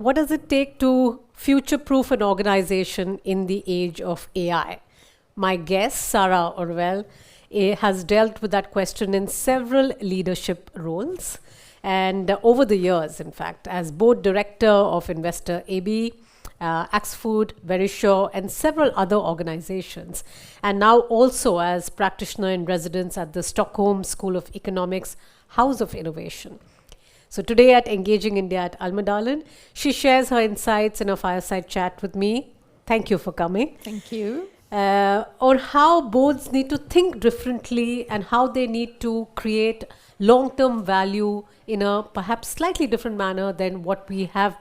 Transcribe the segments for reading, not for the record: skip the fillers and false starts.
What does it take to future-proof an organization in the age of AI? My guest, Sara hrvall, has dealt with that question in several leadership roles. And over the years, in fact, as board director of Investor AB, Axfood, Verisure, and several other organizations, and now also as practitioner in residence at the Stockholm School of Economics House of Innovation. So today at Engaging India at Almedalen, she shares her insights in a fireside chat with me. Thank you for coming. Thank you. On how boards need to think differently and how they need to create long-term value in a perhaps slightly different manner than what we have.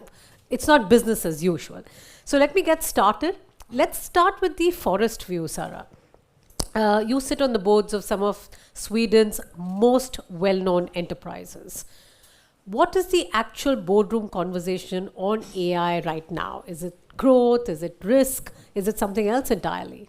It's not business as usual. So let me get started. Let's start with the forest view, Sara. You sit on the boards of some of Sweden's most well-known enterprises. What is the actual boardroom conversation on AI right now? Is it growth? Is it risk? Is it something else entirely?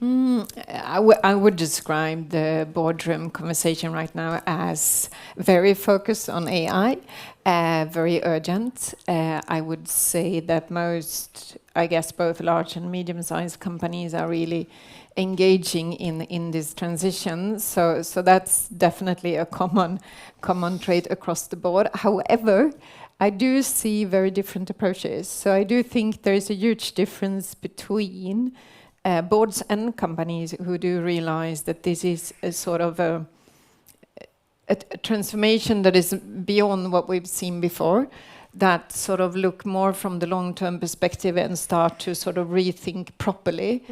I would describe the boardroom conversation right now as very focused on AI, very urgent. I would say that most, I guess, both large and medium-sized companies are really engaging in this transition. So that's definitely a common trait across the board. However, I do see very different approaches. So I do think there is a huge difference between boards and companies who do realize that this is a sort of a transformation that is beyond what we've seen before, that sort of look more from the long-term perspective and start to sort of rethink properly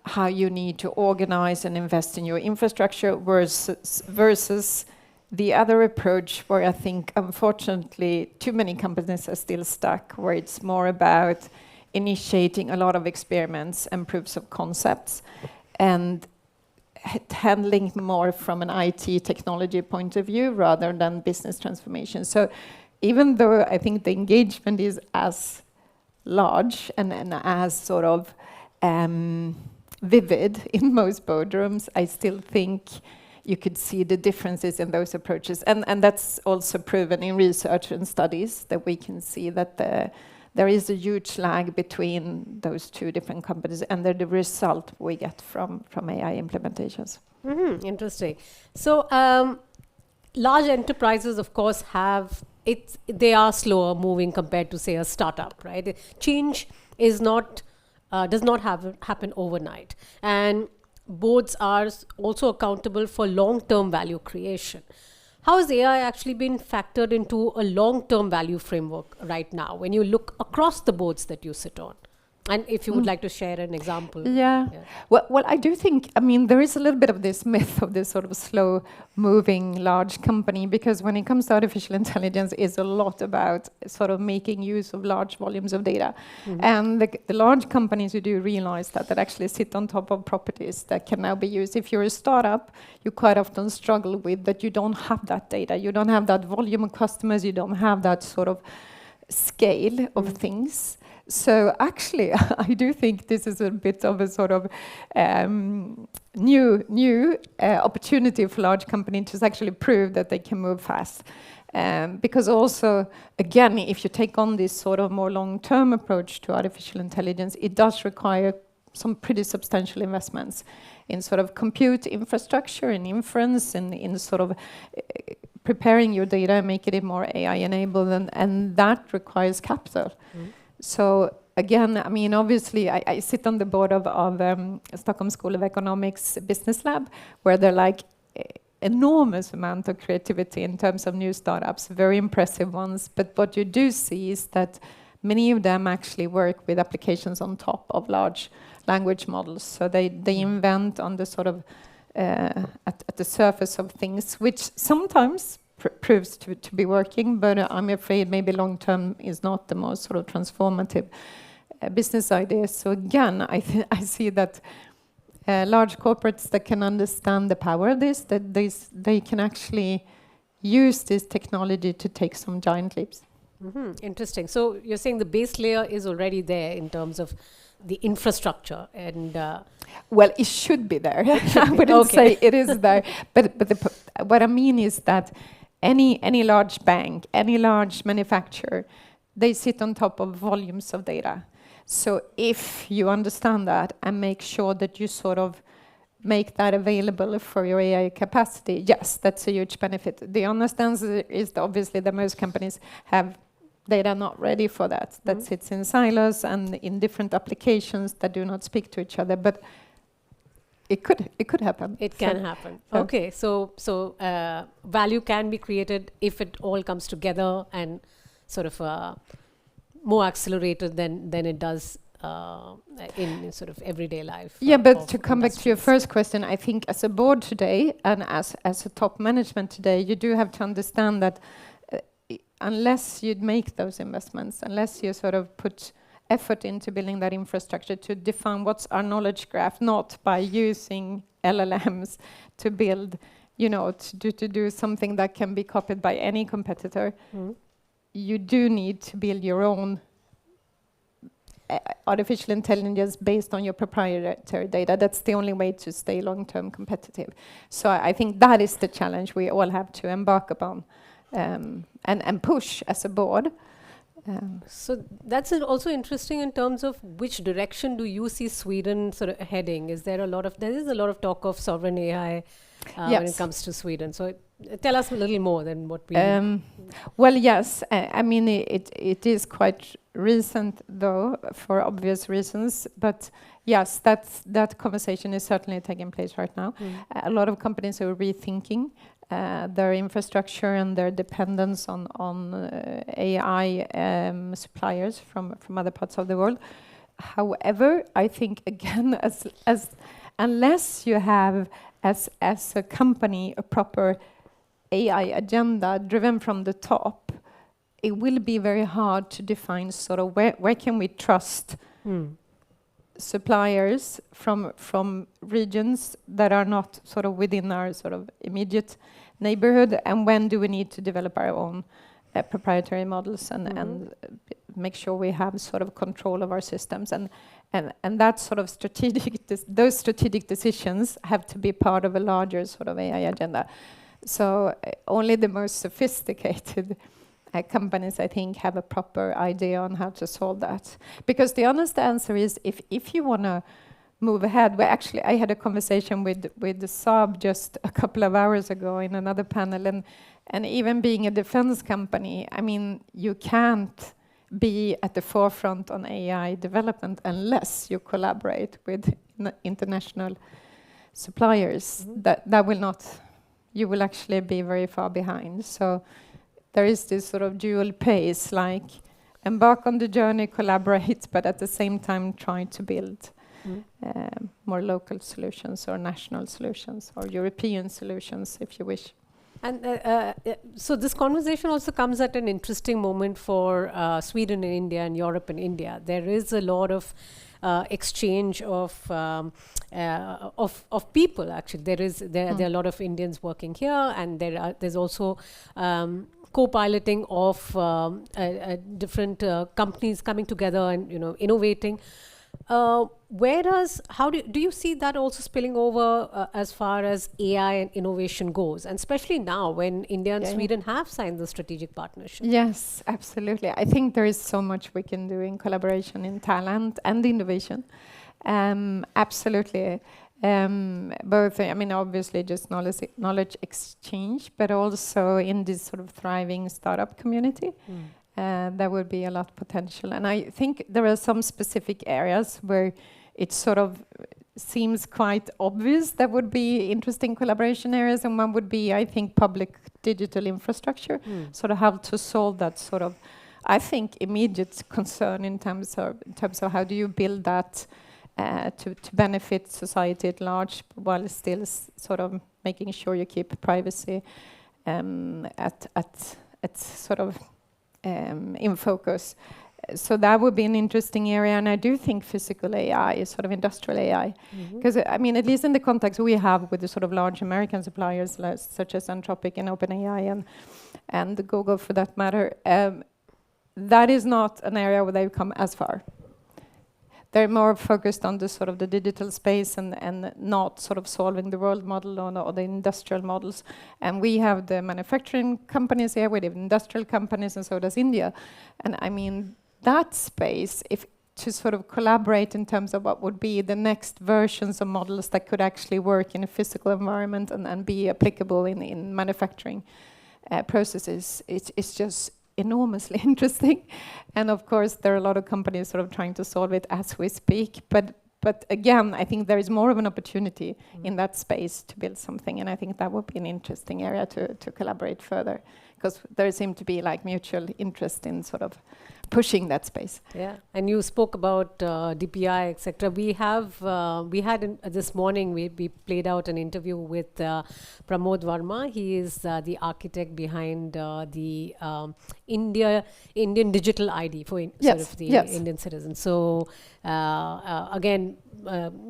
how you need to organize and invest in your infrastructure versus the other approach where I think, unfortunately, too many companies are still stuck, where it's more about initiating a lot of experiments and proofs of concepts and handling more from an IT technology point of view rather than business transformation. So even though I think the engagement is as large and as sort of vivid in most boardrooms, I still think you could see the differences in those approaches. And that's also proven in research and studies that we can see that there is a huge lag between those two different companies and the result we get from AI implementations. Interesting. So large enterprises, of course, they are slower moving compared to, say, a startup, right? Change is not does not happen overnight. And boards are also accountable for long-term value creation. How has AI actually been factored into a long-term value framework right now when you look across the boards that you sit on? And if you would like to share an example. Yeah. Well, I do think, there is a little bit of this myth of this sort of slow-moving large company, because when it comes to artificial intelligence, it's a lot about sort of making use of large volumes of data. And the large companies who do realize that actually sit on top of properties that can now be used. If you're a startup, you quite often struggle with that you don't have that data. You don't have that volume of customers. You don't have that sort of scale of things. So actually, I do think this is a bit of a sort of new opportunity for large companies to actually prove that they can move fast. Because also, again, if you take on this sort of more long-term approach to artificial intelligence, it does require some pretty substantial investments in sort of compute infrastructure, in inference, and in sort of preparing your data and making it more AI-enabled, and that requires capital. So again, obviously, I sit on the board of Stockholm School of Economics Business Lab, where there are like enormous amount of creativity in terms of new startups, very impressive ones. But what you do see is that many of them actually work with applications on top of large language models. So they invent on the sort of at the surface of things, which sometimes proves to be working, but I'm afraid maybe long term is not the most sort of transformative business idea. So again, I see that large corporates that can understand the power of this, that they can actually use this technology to take some giant leaps. Interesting. So you're saying the base layer is already there in terms of the infrastructure, and well, it should be there. I wouldn't say it is there, but what I mean is that any large bank, any large manufacturer they sit on top of volumes of data. So if you understand that and make sure that you sort of make that available for your AI capacity, yes, that's a huge benefit. The honest answer is that obviously that most companies have data not ready for that. That sits in silos and in different applications that do not speak to each other. But it could happen. It can happen. Okay, so value can be created if it all comes together and sort of more accelerated than it does in sort of everyday life. Yeah, but to come back to your first question, I think as a board today and as a top management today, you do have to understand that unless you'd make those investments, unless you sort of put effort into building that infrastructure to define what's our knowledge graph, not by using LLMs to build, to do something that can be copied by any competitor, you do need to build your own artificial intelligence based on your proprietary data. That's the only way to stay long-term competitive. So I think that is the challenge we all have to embark upon and push as a board. So that's also interesting in terms of which direction do you see Sweden sort of heading? There is a lot of talk of sovereign AI when it comes to Sweden. So tell us a little more than what we... Well, yes. I mean, it is quite recent, though, for obvious reasons. But yes, that conversation is certainly taking place right now. A lot of companies are rethinking their infrastructure and their dependence on AI suppliers from other parts of the world. However, I think, again, as unless you have, as a company, a proper AI agenda driven from the top, it will be very hard to define sort of where can we trust suppliers from regions that are not sort of within our sort of immediate neighborhood, and when do we need to develop our own proprietary models and make sure we have sort of control of our systems, and that sort of those strategic decisions have to be part of a larger sort of AI agenda. So only the most sophisticated companies, I think, have a proper idea on how to solve that. Because the honest answer is, if you want to move ahead, I had a conversation with the Saab just a couple of hours ago in another panel, and even being a defense company, I mean, you can't be at the forefront on AI development unless you collaborate with international suppliers. That will not, you will actually be very far behind. So there is this sort of dual pace, like embark on the journey, collaborate, but at the same time try to build more local solutions or national solutions or European solutions, if you wish. And so this conversation also comes at an interesting moment for Sweden and India and Europe and India. There is a lot of exchange of people. Actually, there are a lot of Indians working here, and there's also co-piloting of different companies coming together and innovating. Do you see that also spilling over as far as AI and innovation goes, and especially now when India and Sweden have signed the strategic partnership? Yes, absolutely. I think there is so much we can do in collaboration in talent and innovation. Absolutely. Both, I mean, obviously just knowledge exchange, but also in this sort of thriving startup community. There would be a lot of potential. And I think there are some specific areas where it sort of seems quite obvious there would be interesting collaboration areas, and one would be, I think, public digital infrastructure, sort of how to solve that sort of, I think, immediate concern in terms of how do you build that to benefit society at large, while still sort of making sure you keep privacy at sort of in focus. So that would be an interesting area, and I do think physical AI is sort of industrial AI, because I mean, at least in the context we have with the sort of large American suppliers such as Anthropic and OpenAI and Google, for that matter, that is not an area where they've come as far. they're more focused on the sort of the digital space and not sort of solving the world model or the industrial models. And we have the manufacturing companies here, we have industrial companies, and so does India. And I mean, that space, if to sort of collaborate in terms of what would be the next versions of models that could actually work in a physical environment and be applicable in manufacturing processes, it's just enormously interesting. And of course, there are a lot of companies sort of trying to solve it as we speak. But again, I think there is more of an opportunity in that space to build something. And I think that would be an interesting area to collaborate further, because there seem to be like mutual interest in sort of pushing that space. Yeah, and you spoke about DPI, etc. We had this morning, we played out an interview with Pramod Verma. He is the architect behind the Indian digital ID for sort of the Indian citizens. So again,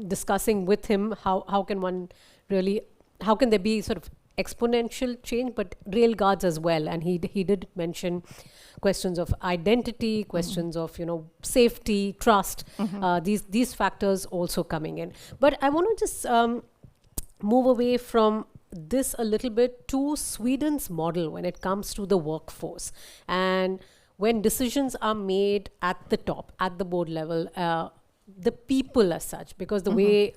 discussing with him how can there be sort of exponential change, but rail guards as well. And he did mention questions of identity, questions of safety, trust, these factors also coming in. But I want to just move away from this a little bit to Sweden's model when it comes to the workforce, and when decisions are made at the top, at the board level, the people as such, because the way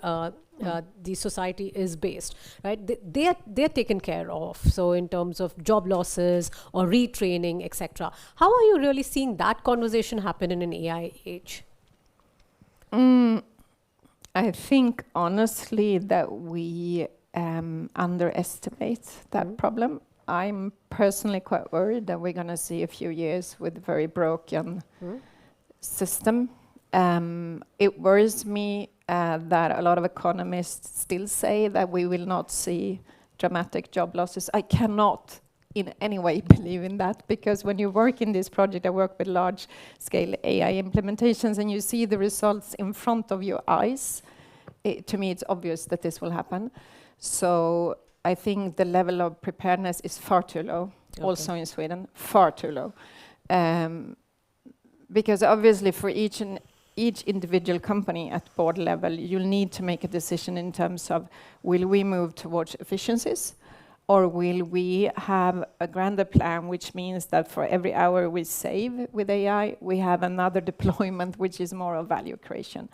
the society is based, right? They're taken care of. So in terms of job losses or retraining, etc. How are you really seeing that conversation happen in an AI age? I think honestly that we underestimate that problem. I'm personally quite worried that we're going to see a few years with very broken system. It worries me that a lot of economists still say that we will not see dramatic job losses. I cannot in any way believe in that, because when you work in this project, I work with large-scale AI implementations, and you see the results in front of your eyes. To me, it's obvious that this will happen. So I think the level of preparedness is far too low, also in Sweden, far too low. Because obviously for each individual company at board level, you'll need to make a decision in terms of, will we move towards efficiencies, or will we have a grander plan, which means that for every hour we save with AI, we have another deployment which is more of value creation.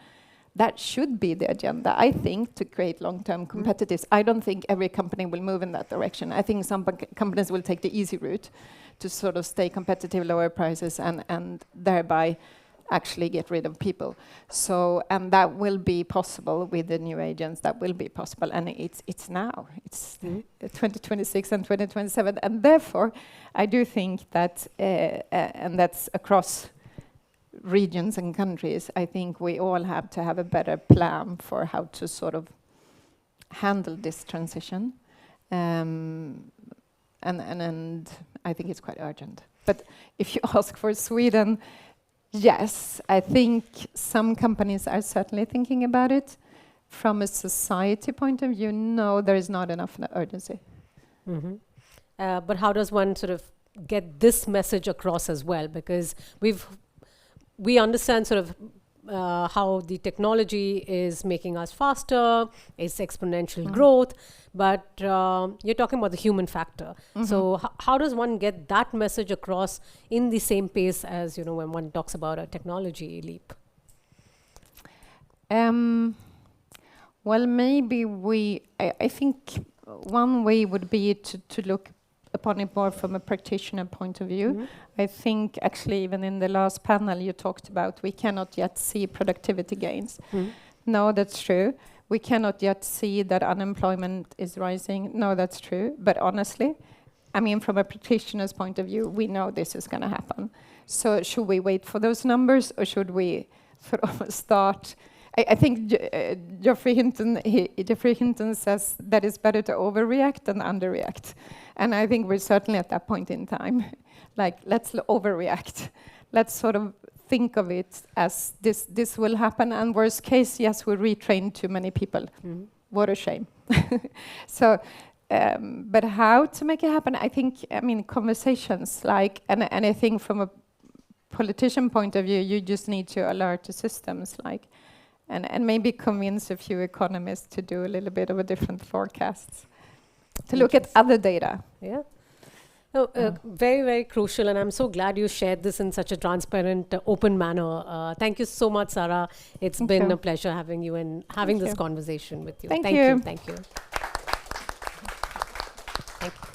That should be the agenda, I think, to create long-term competitiveness. I don't think every company will move in that direction. I think some companies will take the easy route to sort of stay competitive, lower prices, and thereby actually get rid of people. So, and that will be possible with the new agents. That will be possible, and it's now. It's 2026 and 2027, and therefore, I do think that, and that's across regions and countries. I think we all have to have a better plan for how to sort of handle this transition, and I think it's quite urgent. But if you ask for Sweden, yes, I think some companies are certainly thinking about it. From a society point of view, no, there is not enough urgency. But how does one sort of get this message across as well? Because we understand sort of how the technology is making us faster, it's exponential growth, but you're talking about the human factor. So how does one get that message across in the same pace as, when one talks about a technology leap? Well, maybe I think one way would be to look upon it more from a practitioner point of view. I think actually even in the last panel you talked about we cannot yet see productivity gains. No, that's true. We cannot yet see that unemployment is rising. No, that's true. But honestly, I mean, from a practitioner's point of view, we know this is going to happen. So should we wait for those numbers, or should we sort of start? I think Geoffrey Hinton says that it's better to overreact than underreact. And I think we're certainly at that point in time. Like, let's overreact. Let's sort of think of it as this will happen, and worst case, yes, we retrain too many people. What a shame. So, but how to make it happen? I think, conversations, like, and I think from a politician point of view, you just need to alert the systems, like, and maybe convince a few economists to do a little bit of a different forecasts, to look at other data. Yeah. Oh, very, very crucial, and I'm so glad you shared this in such a transparent, open manner. Thank you so much, Sara. It's been a pleasure having you and having this conversation with you. Thank you. Thank you. Thank you.